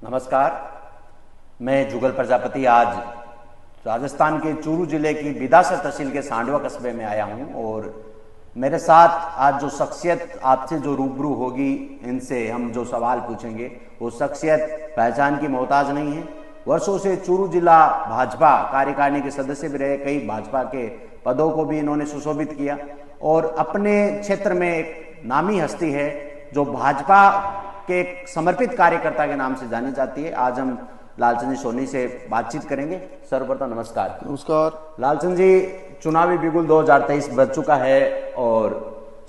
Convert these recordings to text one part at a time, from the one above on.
नमस्कार, मैं जुगल प्रजापति आज राजस्थान के चूरू जिले की बिदासर तहसील के सांडवा कस्बे में आया हूं और मेरे साथ आज जो शख्सियत आपसे जो रूबरू होगी, इनसे हम जो सवाल पूछेंगे वो शख्सियत पहचान की मोहताज नहीं है। वर्षों से चूरू जिला भाजपा कार्यकारिणी के सदस्य भी रहे, कई भाजपा के पदों को भी इन्होंने सुशोभित किया और अपने क्षेत्र में एक नामी हस्ती है जो भाजपा के एक समर्पित कार्यकर्ता के नाम से जानी जाती है। आज हम लालचंद जी सोनी से बातचीत करेंगे। सर्वप्रथम नमस्कार। नमस्कार। लालचंद जी, चुनावी बिगुल 2023 बज चुका है और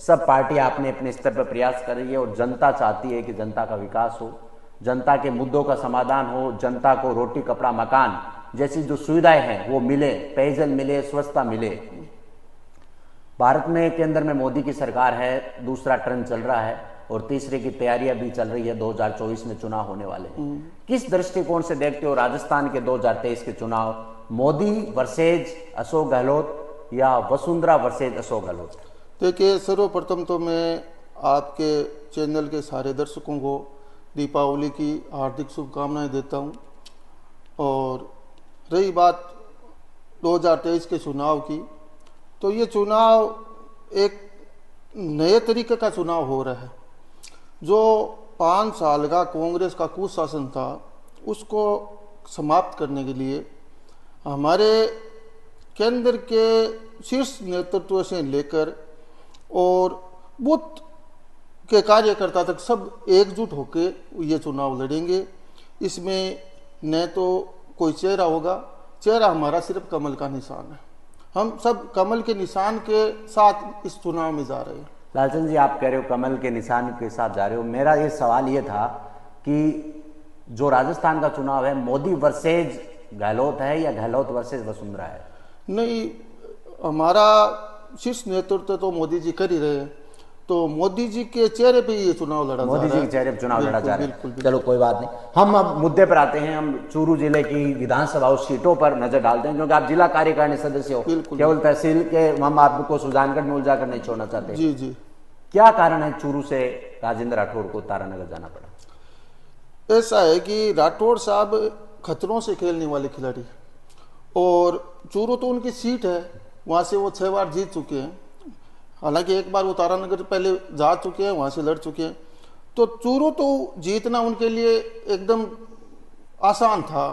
सब पार्टियां अपने अपने स्तर पर प्रयास कर रही है और जनता चाहती है कि जनता का विकास हो, जनता के मुद्दों का समाधान हो, जनता को रोटी कपड़ा मकान जैसी जो सुविधाएं हैं वो मिले, पेयजल मिले, स्वच्छता मिले। भारत में केंद्र में मोदी की सरकार है, दूसरा टर्म चल रहा है और तीसरे की तैयारियां भी चल रही है। 2024 में चुनाव होने वाले हैं। किस दृष्टिकोण से देखते हो राजस्थान के 2023 के चुनाव? मोदी वर्सेज अशोक गहलोत या वसुंधरा वर्सेज अशोक गहलोत? देखिए, सर्वप्रथम तो मैं आपके चैनल के सारे दर्शकों को दीपावली की हार्दिक शुभकामनाएं देता हूं। और रही बात 2023 के चुनाव की, तो ये चुनाव एक नए तरीके का चुनाव हो रहा है। जो 5 साल का कांग्रेस का कुशासन था उसको समाप्त करने के लिए हमारे केंद्र के शीर्ष नेतृत्व से लेकर और बूथ के कार्यकर्ता तक सब एकजुट होकर ये चुनाव लड़ेंगे। इसमें न तो कोई चेहरा होगा, चेहरा हमारा सिर्फ कमल का निशान है। हम सब कमल के निशान के साथ इस चुनाव में जा रहे हैं। लालचंद जी, आप कह रहे हो कमल के निशान के साथ जा रहे हो। मेरा ये सवाल ये था कि जो राजस्थान का चुनाव है, मोदी वर्सेज गहलोत है या गहलोत वर्सेज वसुंधरा है? नहीं, हमारा शीर्ष नेतृत्व तो मोदी जी कर ही रहे हैं, तो मोदी जी के चेहरे पे ये चुनाव लड़ा जा रहा है। मोदी जी के चेहरे पे चुनाव लड़ा जा रहा है। चलो कोई बात नहीं, हम अब मुद्दे पर आते हैं। हम चूरू जिले की विधानसभा सीटों पर नजर डालते हैं क्योंकि आप जिला कार्यकारिणी सदस्य हो। केवल तहसील के हम आपको सुजानगढ़ में उलझा कर नहीं छोड़ना चाहते। जी जी। क्या कारण है चूरू से राजेंद्र राठौड़ को तारानगर जाना पड़ा? ऐसा है कि राठौड़ साहब खतरों से खेलने वाले खिलाड़ी और चूरू तो उनकी सीट है, वहां से वो 6 बार जीत चुके हैं। हालांकि एक बार वो तारानगर पहले जा चुके हैं, वहां से लड़ चुके हैं। तो चूरू तो जीतना उनके लिए एकदम आसान था,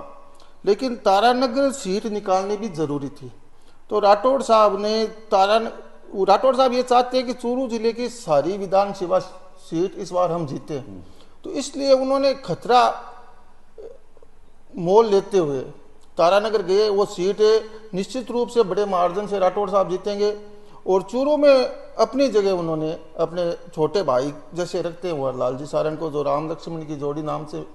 लेकिन तारानगर सीट निकालनी भी जरूरी थी। तो राठौड़ साहब ये चाहते हैं कि चूरू जिले की सारी विधानसभा सीट इस बार हम जीते, तो इसलिए उन्होंने खतरा मोल लेते हुए तारानगर गए। वो सीट निश्चित रूप से बड़े मार्जिन से राठौड़ साहब जीतेंगे और चूरू में अपनी जगह उन्होंने अपने छोटे भाई जैसे रखते हैं वरलाल जी सारण को, जो राम लक्ष्मण की जोड़ी नाम से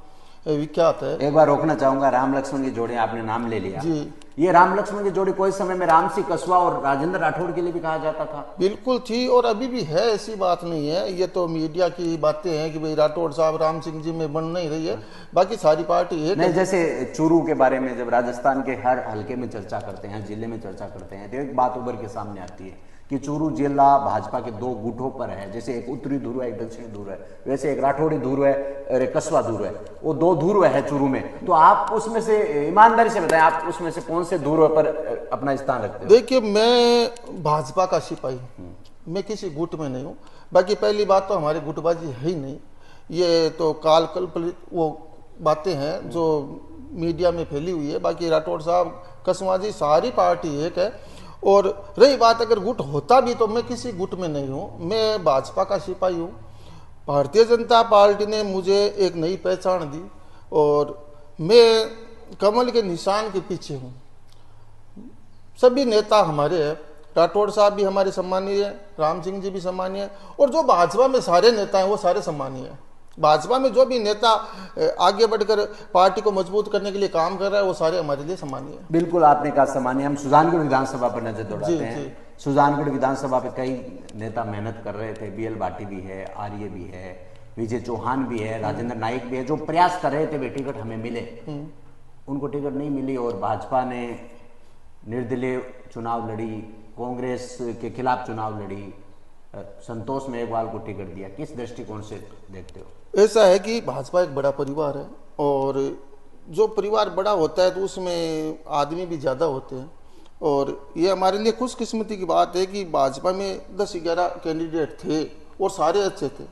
विख्यात है। एक बार रोकना चाहूंगा, राम लक्ष्मण की जोड़ी आपने नाम ले लिया जी। ये राम लक्ष्मण की जोड़ी कोई समय में राम सिंह कस्वा और राजेंद्र राठौड़ के लिए भी कहा जाता था। बिल्कुल थी और अभी भी है, ऐसी बात नहीं है। ये तो मीडिया की बातें हैं कि भाई राठौड़ साहब राम सिंह जी में बन नहीं रही है, बाकी सारी पार्टी है। नहीं, जैसे चूरू के बारे में जब राजस्थान के हर हल्के में चर्चा करते हैं, जिले में चर्चा करते हैं, तो एक बात उभर के सामने आती है कि चूरू जिला भाजपा के 2 गुटों पर है। जैसे एक उत्तरी ध्रुव है, एक दक्षिणी ध्रुव है, वैसे एक राठौड़ी ध्रुव है और एक कस्वा ध्रुव है। वो 2 ध्रुव है चूरू में। तो आप उसमें से ईमानदारी से बताएं, आप उसमें से कौन से ध्रुव पर अपना स्थान रखते हैं? देखिए, मैं भाजपा का सिपाही हूँ, मैं किसी गुट में नहीं हूँ। बाकी पहली बात तो हमारी गुटबाजी है ही नहीं, ये तो काल कल्पित वो बातें हैं जो मीडिया में फैली हुई है। बाकी राठौड़ साहब, कस्वा जी, सारी पार्टी एक है। और रही बात अगर गुट होता भी तो मैं किसी गुट में नहीं हूँ, मैं भाजपा का सिपाही हूँ। भारतीय जनता पार्टी ने मुझे एक नई पहचान दी और मैं कमल के निशान के पीछे हूँ। सभी नेता हमारे हैं, राठौड़ साहब भी हमारे सम्मानीय है, राम सिंह जी भी सम्मानीय है और जो भाजपा में सारे नेता हैं वो सारे सम्मानीय है। भाजपा में जो भी नेता आगे बढ़कर पार्टी को मजबूत करने के लिए काम कर रहा है वो सारे हमारे लिए सम्मानीय है। बिल्कुल, आपने कहा सम्मानीय। हम सुजानगढ़ विधानसभा पर नजर दौड़ाते हैं। सुजानगढ़ विधानसभा पे कई नेता मेहनत कर रहे थे। BL भाटी भी है, आर्य भी है, विजय चौहान भी है, राजेंद्र नाइक भी है, जो प्रयास कर रहे थे वे टिकट हमें मिले। उनको टिकट नहीं मिली और भाजपा ने निर्दलीय चुनाव लड़ी, कांग्रेस के खिलाफ चुनाव लड़ी, संतोष मेघवाल को टिकट दिया। किस दृष्टिकोण से देखते हो? ऐसा है कि भाजपा एक बड़ा परिवार है और जो परिवार बड़ा होता है तो उसमें आदमी भी ज़्यादा होते हैं। और ये हमारे लिए खुशकिस्मती की बात है कि भाजपा में 10-11 कैंडिडेट थे और सारे अच्छे थे।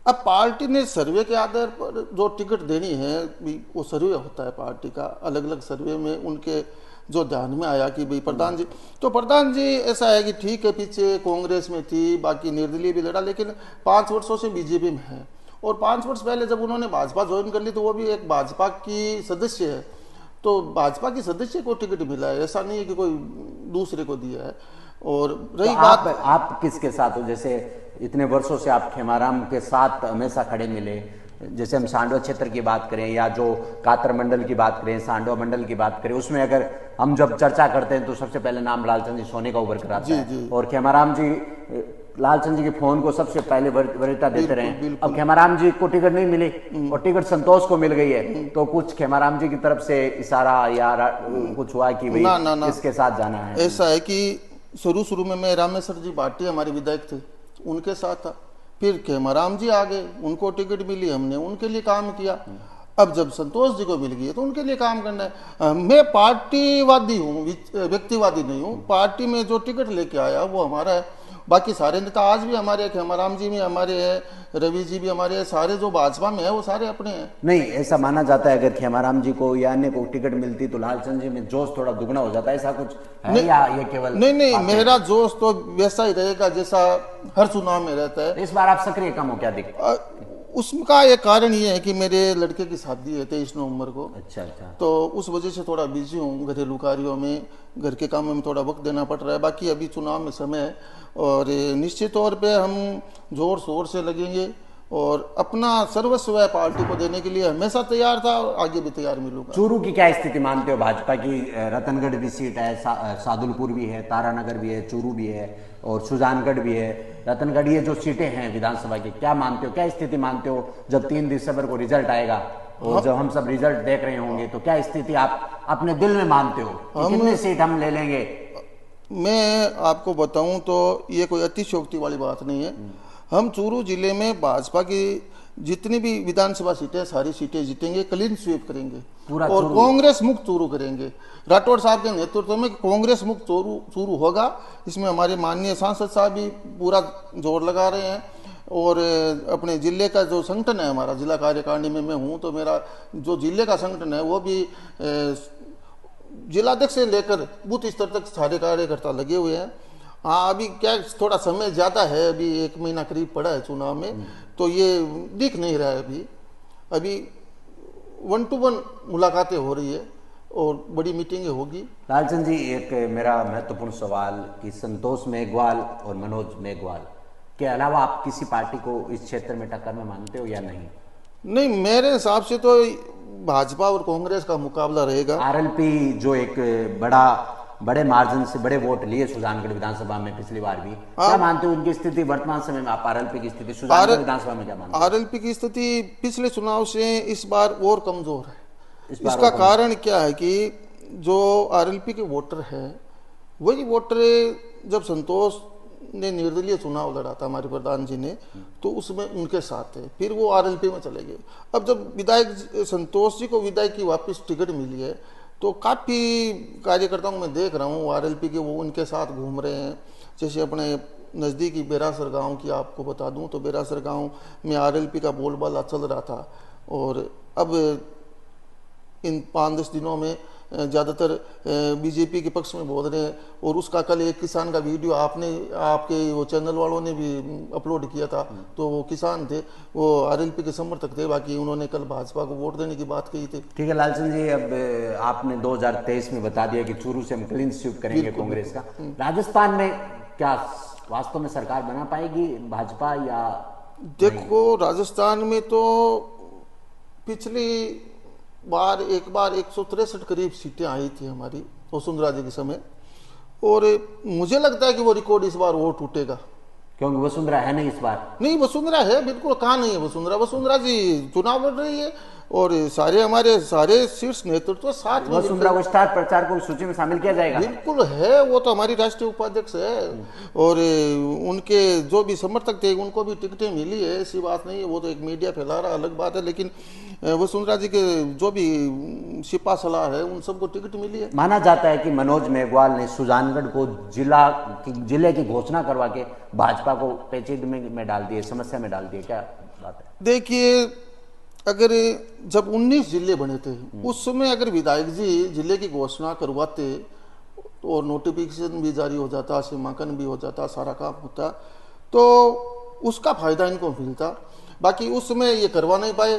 अब पार्टी ने सर्वे के आधार पर जो टिकट देनी है, वो सर्वे होता है पार्टी का, अलग अलग सर्वे में उनके जो ध्यान में आया कि भाई प्रधान जी, तो प्रधान जी ऐसा है कि ठीक है पीछे कांग्रेस में थी, बाकी निर्दलीय भी लड़ा, लेकिन 5 वर्षों से बीजेपी में है। और 5 वर्ष पहले जब उन्होंने भाजपा ज्वाइन कर ली तो वो भी एक भाजपा की सदस्य है, तो भाजपा की सदस्य को टिकट मिला है, ऐसा नहीं है कि कोई दूसरे को दिया है। और रही तो बात, आप किसके साथ हो? जैसे इतने वर्षों से आप खेमाराम के साथ हमेशा खड़े मिले, जैसे हम सांडवा क्षेत्र की बात करें या जो कातर मंडल की बात करें, सांडवा मंडल की बात करें, उसमें अगर हम जब चर्चा करते हैं तो सबसे पहले नाम लालचंद जी सोनी का उभर कर आता है। और खेमाराम जी लालचंद जी के फोन को सबसे पहले वरीयता देते रहे। अब खेमाराम जी को टिकट नहीं मिली और टिकट संतोष को मिल गई है, तो कुछ खेमाराम जी की तरफ से इशारा या कुछ हुआ कि भाई इसके साथ जाना है? ऐसा है कि शुरू में मैं रामेश्वर जी भाटी हमारे विधायक थे, उनके साथ था। फिर खेमाराम जी आ गए, उनको टिकट मिली, हमने उनके लिए काम किया। अब जब संतोष जी को मिल गई है तो उनके लिए काम करना है। मैं पार्टीवादी हूँ, व्यक्तिवादी नहीं हूँ। पार्टी में जो टिकट लेके आया वो हमारा है। बाकी सारे नेता आज भी हमारे, खेमाराम जी भी हमारे हैं, रवि जी भी हमारे हैं, सारे जो भाजपा में है वो सारे अपने हैं। नहीं, ऐसा माना जाता है अगर खेमाराम जी को या अन्य को टिकट मिलती तो लालचंद जी में जोश थोड़ा दुगना हो जाता है, ऐसा कुछ है या ये केवल? नहीं, मेरा जोश तो वैसा ही रहेगा जैसा हर चुनाव में रहता है। इस बार आप सक्रिय कम हो क्या दिख? उसका एक कारण ये है कि मेरे लड़के की शादी है 23 नवंबर को। अच्छा। तो उस वजह से थोड़ा बिजी हूँ, घरेलू कार्यों में, घर के कामों में थोड़ा वक्त देना पड़ रहा है। बाकी अभी चुनाव में समय है और निश्चित तौर पे हम जोर शोर से लगेंगे और अपना सर्वस्व है पार्टी को देने के लिए हमेशा तैयार था और आगे भी तैयार मिलूंगा। चूरू की क्या स्थिति मानते हो? भाजपा की रतनगढ़ भी सीट है, सादुलपुर भी है, तारानगर भी है, चूरू भी है और सुजानगढ़ भी है। रतनगढ़, ये जो सीटें हैं विधानसभा की, क्या मानते हो, क्या स्थिति मानते हो जब 3 दिसंबर को रिजल्ट आएगा और जब हम सब रिजल्ट देख रहे होंगे तो क्या स्थिति आप अपने दिल में मानते हो कि कितनी सीट हम ले लेंगे? मैं आपको बताऊं तो ये कोई अतिशयोक्ति वाली बात नहीं है। हम चूरू जिले में भाजपा की जितनी भी विधानसभा सीटें, सारी सीटें जीतेंगे, क्लीन स्वीप करेंगे और कांग्रेस मुक्त चूरू करेंगे। राठौड़ साहब के नेतृत्व में कांग्रेस मुक्त चूरू होगा, इसमें हमारे माननीय सांसद साहब भी पूरा जोर लगा रहे हैं। और अपने जिले का जो संगठन है, हमारा जिला कार्यकारिणी में मैं हूँ, तो मेरा जो जिले का संगठन है वो भी जिलाध्यक्ष से लेकर बूथ स्तर तक सारे कार्यकर्ता लगे हुए हैं। हाँ, अभी क्या थोड़ा समय ज़्यादा है, अभी 1 महीना करीब पड़ा है चुनाव में, तो ये दिख नहीं रहा है। अभी 1-to-1 मुलाकातें हो रही है और बड़ी मीटिंगें होगी। लालचंद जी, एक मेरा महत्वपूर्ण सवाल कि संतोष मेघवाल और मनोज मेघवाल के अलावा आप किसी पार्टी को इस क्षेत्र में टक्कर में मानते हो या नहीं? नहीं, मेरे हिसाब से तो भाजपा और कांग्रेस का मुकाबला रहेगा। आरएलपी जो एक बड़े मार्जिन से बड़े वोट लिए सुजानगढ़ विधानसभा में पिछली बार भी, क्या मानते हो उनकी स्थिति वर्तमान समय में? आप आरएलपी की स्थिति सुजानगढ़ विधानसभा में क्या मानते हो? आरएलपी की स्थिति पिछले चुनाव से इस बार और कमजोर है। इसका कारण क्या है कि जो आरएलपी के वोटर है वही वोटर जब संतोष ने निर्दलीय चुनाव लड़ा था हमारे प्रधान जी ने, तो उसमें उनके साथ है, फिर वो आरएलपी में चले गए। अब जब विधायक संतोष जी को विधायक की वापस टिकट मिली है तो काफ़ी कार्यकर्ताओं में देख रहा हूँ आरएलपी के, वो उनके साथ घूम रहे हैं। जैसे अपने नज़दीकी बेरासर गांव की आपको बता दूं तो बेरासर गांव में आरएलपी का बोलबाला चल रहा था और अब इन 5-10 दिनों में ज़्यादातर बीजेपी के पक्ष में बोल रहे हैं। और उसका कल एक किसान का वीडियो आपके वो चैनल वालों ने भी अपलोड किया था, तो वो किसान थे, वो आरएलपी के समर्थक थे, बाकी उन्होंने कल भाजपा को वोट देने की बात कही थी। ठीक है लालचंद जी, अब आपने 2023 में बता दिया कि चूरू से हम क्लीन स्वीप करेंगे कांग्रेस का। राजस्थान में क्या वास्तव में सरकार बना पाएगी भाजपा या? देखो, राजस्थान में तो पिछली बार 163 करीब सीटें आई थी हमारी वसुंधरा जी के समय, और मुझे लगता है कि वो रिकॉर्ड इस बार वो टूटेगा। क्योंकि वसुंधरा है नहीं इस बार? नहीं, वसुंधरा है बिल्कुल, कहाँ नहीं है वसुंधरा। वसुंधरा जी चुनाव लड़ रही है, और सारे हमारे सारे शीर्ष नेतृत्व साथ में वसुंधरा को स्टार प्रचारकों की सूची में शामिल किया जाएगा? बिल्कुल है, वो तो हमारी राष्ट्रीय उपाध्यक्ष है और उनके जो भी समर्थक थे उनको भी टिकटें मिली है, ऐसी बात नहीं है। वो तो एक मीडिया फैला रहा अलग बात है, लेकिन वसुंधरा जी के जो भी सिपा सलाह है उन सबको टिकट मिली है। माना जाता है कि मनोज मेघवाल ने सुजानगढ़ को जिले की घोषणा करवा के भाजपा को पेचीद में डाल दिए, समस्या में डाल दिए, क्या बात है? देखिए, अगर जब 19 जिले बने थे उस समय अगर विधायक जी जिले की घोषणा करवाते और नोटिफिकेशन भी जारी हो जाता, सीमांकन भी हो जाता, सारा काम होता, तो उसका फायदा इनको मिलता। बाकी उस समय ये करवा नहीं पाए।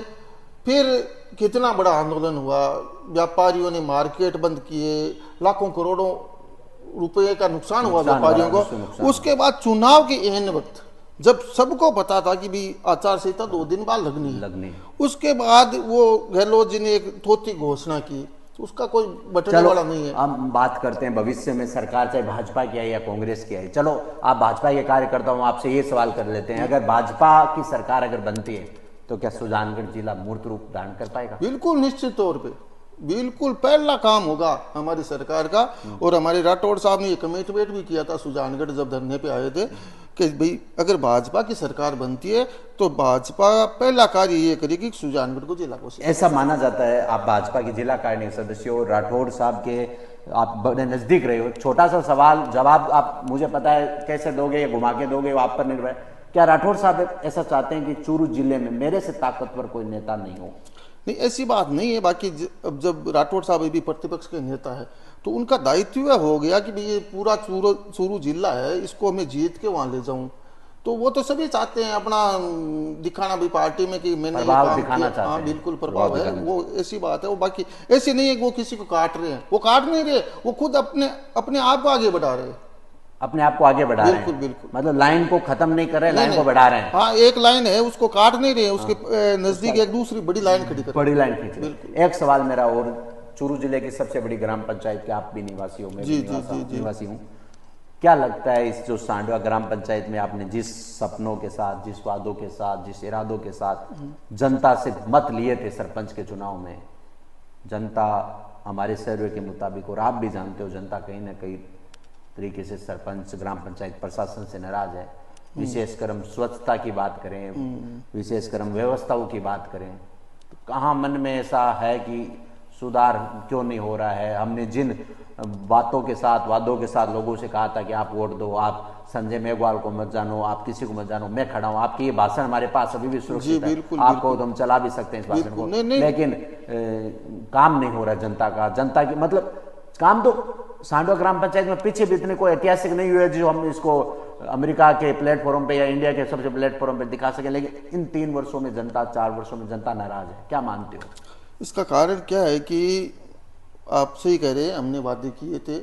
फिर कितना बड़ा आंदोलन हुआ, व्यापारियों ने मार्केट बंद किए, लाखों करोड़ों रुपए का नुकसान हुआ व्यापारियों को। उसके बाद चुनाव के एन वक्त जब सबको पता था कि भी आचार संहिता 2 दिन बाद लगनी है, उसके बाद वो गहलोत जी ने एक थोथी घोषणा की, उसका कोई बटने वाला नहीं है। हम बात करते हैं भविष्य में सरकार चाहे भाजपा की है या कांग्रेस की है। चलो, आप भाजपा के कार्यकर्ता हूं, आपसे ये सवाल कर लेते हैं, अगर भाजपा की सरकार अगर बनती है तो क्या सुजानगढ़ जिला मूर्त रूप धारण कर पाएगा? बिल्कुल, निश्चित तौर पे बिल्कुल पहला काम होगा हमारी सरकार का। और हमारे राठौड़ साहब ने ये कमिटमेंट भी किया था सुजानगढ़ जब धरने पे आए थे कि भाई अगर भाजपा की सरकार बनती है तो भाजपा पहला कार्य ये करेगी कि सुजानगढ़ को जिला घोषित। ऐसा माना जाता है। आप भाजपा की जिला कार्य सदस्य हो, राठौड़ साहब के आप बड़े नजदीक रहे हो। छोटा सा सवाल जवाब आप मुझे पता है कैसे दोगे या घुमा के दोगे वो आप पर निर्भर है। क्या राठौड़ साहब ऐसा चाहते हैं कि चूरू जिले में मेरे से ताकतवर कोई नेता नहीं हो? नहीं, ऐसी बात नहीं है। बाकी अब जब राठौड़ साहब भी प्रतिपक्ष के नेता है तो उनका दायित्व हो गया कि भाई ये पूरा चूरू जिला है, इसको मैं जीत के वहां ले जाऊं। तो वो तो सभी चाहते हैं अपना दिखाना भी पार्टी में कि मैंने प्रभाव दिखाना चाहते हैं। हाँ, बिल्कुल प्रभाव है, वो ऐसी बात है। वो बाकी ऐसी नहीं है कि वो किसी को काट रहे हैं, वो काट नहीं रहे, वो खुद अपने आप को आगे बढ़ा रहे हैं, अपने आप को आगे बढ़ा रहे हैं। बिल्कुल। मतलब लाइन को खत्म नहीं कर रहे, लाइन को बढ़ा रहे हैं। हाँ, एक लाइन है उसको काट नहीं रहे, उसके नजदीक एक दूसरी बड़ी लाइन खड़ी कर, बड़ी लाइन खींच रहे। एक सवाल मेरा और, चूरू जिले की सबसे बड़ी ग्राम पंचायत के आप भी निवासी हो, मैं भी निवासी हूँ, क्या लगता है इस जो सांडवा ग्राम पंचायत में आपने जिस सपनों के साथ, जिस वादों के साथ, जिस इरादों के साथ जनता से मत लिए थे सरपंच के चुनाव में, जनता हमारे सर्वे के मुताबिक, और आप भी जानते हो जनता कहीं ना कहीं तरीके से सरपंच ग्राम पंचायत प्रशासन से नाराज है। विशेषकर हम स्वच्छता की बात करें, विशेषकर हम व्यवस्थाओं की बात करें, तो कहाँ मन में ऐसा है कि सुधार क्यों नहीं हो रहा है? हमने जिन बातों के साथ, वादों के साथ लोगों से कहा था कि आप वोट दो, आप संजय मेघवाल को मत जानो, आप किसी को मत जानो, मैं खड़ा हूँ, आपकी ये भाषण हमारे पास अभी भी सुरक्षित है, आपको तो हम चला भी सकते हैं इस भाषण को, लेकिन काम नहीं हो रहा जनता का। जनता की मतलब काम तो सांडवा ग्राम पंचायत में पीछे भी इतने कोई ऐतिहासिक नहीं हुए जो हम इसको अमेरिका के प्लेटफॉर्म पे या इंडिया के सबसे प्लेटफॉर्म पे दिखा सके, लेकिन इन 3 वर्षों में जनता, 4 वर्षों में जनता नाराज है। क्या मानते हो इसका कारण क्या है? कि आप सही कह रहे हैं, हमने वादे किए थे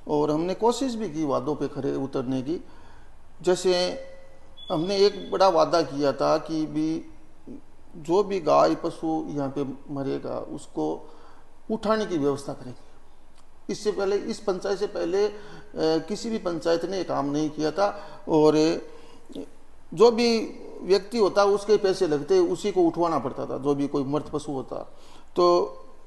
और हमने कोशिश भी की वादों पे खरे उतरने की। जैसे हमने एक बड़ा वादा किया था कि भी जो भी गाय पशु यहाँ पे मरेगा उसको उठाने की व्यवस्था करेंगे। इससे पहले, इस पंचायत से पहले किसी भी पंचायत ने काम नहीं किया था। और जो भी व्यक्ति होता उसके पैसे लगते, उसी को उठवाना पड़ता था जो भी कोई मृत पशु होता। तो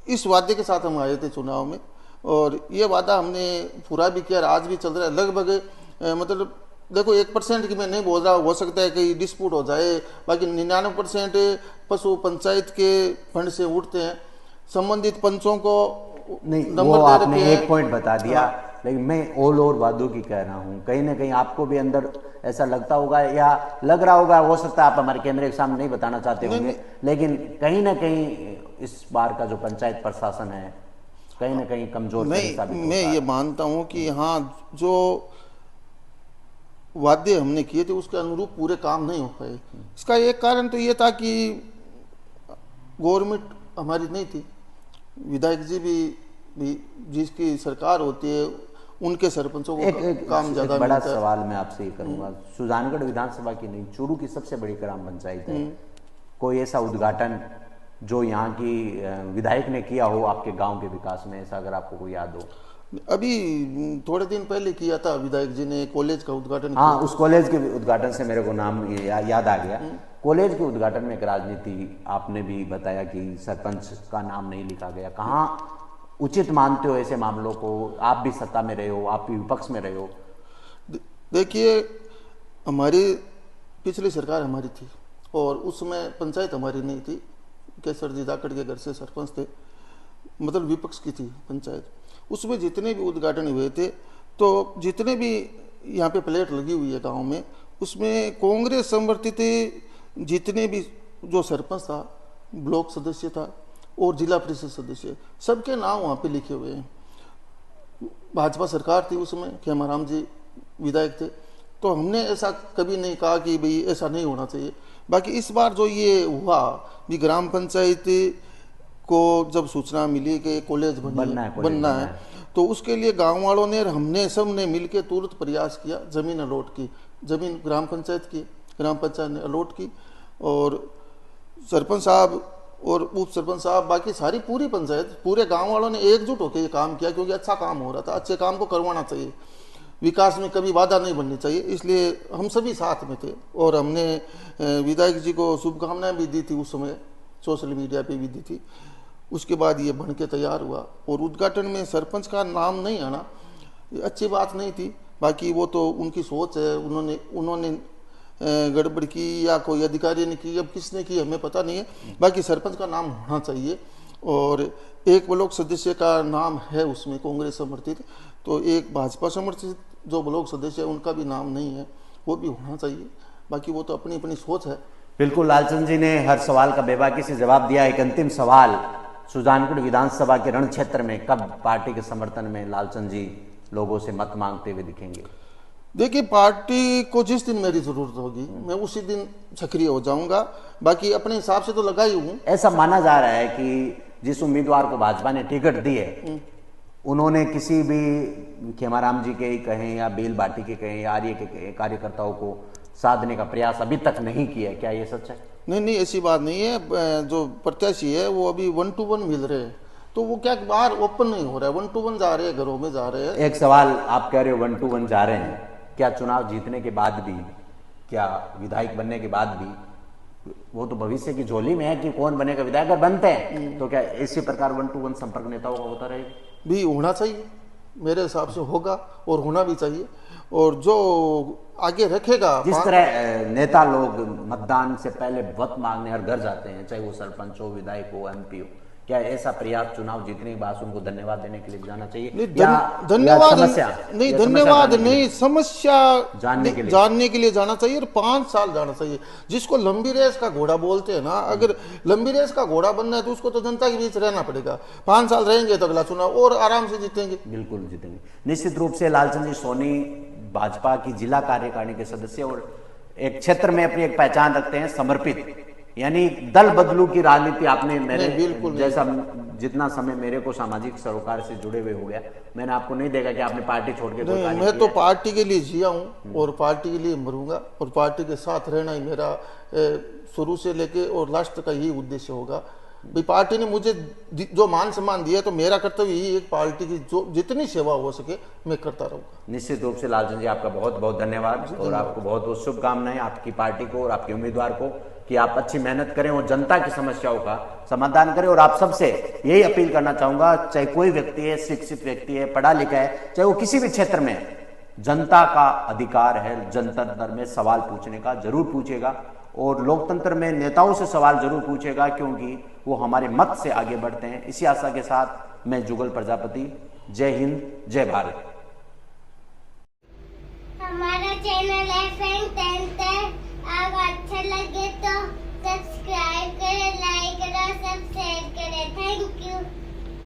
इस वादे के साथ हम आए थे चुनाव में और ये वादा हमने पूरा भी किया, आज भी चल रहा है लगभग। मतलब देखो 1% की मैं नहीं बोल रहा, हो सकता है कि डिस्प्यूट हो जाए, बाकी 99% पशु पंचायत के फंड से उठते हैं। संबंधित पंचों को नहीं, वो आपने एक पॉइंट बता दिया। लेकिन मैं ऑल ओवर वादों की कह रहा हूँ, कहीं ना कहीं आपको भी अंदर ऐसा लगता होगा या लग रहा होगा, हो सकता है आप हमारे कैमरे के सामने नहीं बताना चाहते होंगे, लेकिन कहीं ना कहीं इस बार का जो पंचायत प्रशासन है कहीं ना कहीं कमजोर मैं ये मानता हूँ कि हाँ, जो वादे हमने किए थे उसके अनुरूप पूरे काम नहीं हो पाए। इसका एक कारण तो ये था कि गवर्नमेंट हमारी नहीं थी, विधायक जी भी जिसकी सरकार होती है उनके सरपंचों को काम ज्यादा। बड़ा सवाल मैं आपसे ये करूंगा, सुजानगढ़ विधानसभा की नहीं, चूरू की सबसे बड़ी ग्राम पंचायत है, कोई ऐसा उद्घाटन जो यहाँ की विधायक ने किया हो आपके गांव के विकास में, ऐसा अगर आपको कोई याद हो? अभी थोड़े दिन पहले किया था विधायक जी ने, कॉलेज का उद्घाटन हाँ, किया। उस कॉलेज के उद्घाटन से मेरे को नाम याद आ गया। कॉलेज के उद्घाटन में एक राजनीति आपने भी बताया कि सरपंच का नाम नहीं लिखा गया। कहाँ उचित मानते हो ऐसे मामलों को? आप भी सत्ता में रहे हो, आप भी विपक्ष में रहे हो। देखिए, हमारी पिछली सरकार हमारी थी और उसमें पंचायत हमारी नहीं थी। केसर जी धाकड़ के घर से सरपंच थे, मतलब विपक्ष की थी पंचायत। उसमें जितने भी उद्घाटन हुए थे, तो जितने भी यहाँ पे प्लेट लगी हुई है गांव में, उसमें कांग्रेस समर्थित जितने भी जो सरपंच था, ब्लॉक सदस्य था और जिला परिषद सदस्य, सबके नाम वहाँ पे लिखे हुए हैं। भाजपा सरकार थी उसमें, खेमाराम जी विधायक थे, तो हमने ऐसा कभी नहीं कहा कि भाई ऐसा नहीं होना चाहिए। बाकी इस बार जो ये हुआ भी, ग्राम पंचायत को जब सूचना मिली कि कॉलेज बनना है, तो उसके लिए गांव वालों ने और हमने सब ने मिलकर तुरंत प्रयास किया, जमीन अलॉट की, जमीन ग्राम पंचायत ने अलॉट की और सरपंच साहब और उप सरपंच साहब, बाकी सारी पूरी पंचायत, पूरे गांव वालों ने एकजुट होकर ये काम किया, क्योंकि अच्छा काम हो रहा था। अच्छे काम को करवाना चाहिए, विकास में कभी बाधा नहीं बननी चाहिए, इसलिए हम सभी साथ में थे। और हमने विधायक जी को शुभकामनाएं भी दी थी, उस समय सोशल मीडिया पे भी दी थी। उसके बाद ये बन के तैयार हुआ और उद्घाटन में सरपंच का नाम नहीं आना ये अच्छी बात नहीं थी। बाकी वो तो उनकी सोच है, उन्होंने गड़बड़ की या कोई अधिकारी ने की, अब किसने की हमें पता नहीं है। बाकी सरपंच का नाम होना चाहिए और एक ब्लॉक सदस्य का नाम है उसमें कांग्रेस समर्थित, तो एक भाजपा समर्थित जो ब्लॉक सदस्य है उनका भी नाम नहीं है, वो भी होना चाहिए। बाकी वो तो अपनी अपनी सोच है। बिल्कुल, लालचंद जी ने हर सवाल का बेबाकी से जवाब दिया। एक अंतिम सवाल, सुजानपुर विधानसभा के रण क्षेत्र में कब पार्टी के समर्थन में लालचंद जी लोगों से मत मांगते हुए दिखेंगे? देखिए, पार्टी को जिस दिन मेरी जरूरत होगी मैं उसी दिन सक्रिय हो जाऊंगा। बाकी अपने हिसाब से तो लगा ही हूँ। ऐसा माना जा रहा है कि जिस उम्मीदवार को भाजपा ने टिकट दी है, उन्होंने किसी भी खेमाराम जी के ही कहें या बेल बाटी के कहें या आर्य के कहें कार्यकर्ताओं को साधने का प्रयास अभी तक नहीं किया। क्या ये सच है? नहीं, ऐसी बात नहीं है। जो प्रत्याशी है वो अभी 1 to 1 मिल रहे हैं, तो वो क्या बाहर ओपन नहीं हो रहा है, 1 to 1 जा रहे हैं, घरों में जा रहे हैं। एक सवाल, आप कह रहे हो 1 to 1 जा रहे हैं, क्या चुनाव जीतने के बाद भी, क्या विधायक बनने के बाद भी, वो तो भविष्य की झोली में है कि कौन बनेगा विधायक, अगर बनते हैं तो क्या इसी प्रकार 1 to 1 संपर्क नेताओं का होता रहेगा? भी होना चाहिए, मेरे हिसाब से होगा और होना भी चाहिए। और जो आगे रखेगा, जिस तरह नेता लोग मतदान से पहले वोट मांगने हर घर जाते हैं, चाहे वो सरपंच हो, विधायक हो, एमपी हो, क्या ऐसा प्रयास चुनाव जीतने के बाद उनको धन्यवाद देने के लिए जाना चाहिए? धन्यवाद नहीं, समस्या जानने के लिए जाना चाहिए और 5 साल जाना चाहिए। जिसको लंबी रेस का घोड़ा बोलते हैं ना, अगर लंबी रेस का घोड़ा बनना है तो उसको तो जनता के बीच रहना पड़ेगा। 5 साल रहेंगे तो अगला चुनाव और आराम से जीतेंगे। बिल्कुल जीतेंगे निश्चित रूप से। लालचंद जी सोनी भाजपा की जिला कार्यकारिणी के सदस्य और एक क्षेत्र में अपनी एक पहचान रखते हैं, समर्पित, यानी दल बदलू की राजनीति आपने मेरे जैसा जितना समय मेरे को सामाजिक सरोकार से जुड़े हुए हो गया, मैंने आपको नहीं देखा कि आपने पार्टी छोड़ के कोई कार्य मैं तो पार्टी के लिए जिया हूँ और पार्टी के लिए मरूंगा और पार्टी के साथ रहना ही मेरा शुरू से लेके और लास्ट तक का यही उद्देश्य होगा। भाई पार्टी ने मुझे जो मान सम्मान दिया तो मेरा कर्तव्य यही एक पार्टी की जो जितनी सेवा हो सके मैं करता रहूंगा। निश्चित रूप से लालचंद जी, आपका बहुत बहुत धन्यवाद और आपको बहुत बहुत शुभकामनाएं, आपकी पार्टी को और आपके उम्मीदवार को, कि आप अच्छी मेहनत करें और जनता की समस्याओं का समाधान करें। और आप सबसे यही अपील करना चाहूंगा, चाहे कोई व्यक्ति है, शिक्षित व्यक्ति है, पढ़ा लिखा है, चाहे वो किसी भी क्षेत्र में, जनता का अधिकार है जनतंत्र में सवाल पूछने का, जरूर पूछेगा और लोकतंत्र में नेताओं से सवाल जरूर पूछेगा, क्योंकि वो हमारे मत से आगे बढ़ते हैं। इसी आशा के साथ मैं जुगल प्रजापति, जय हिंद, जय भारत। हमारा चैनल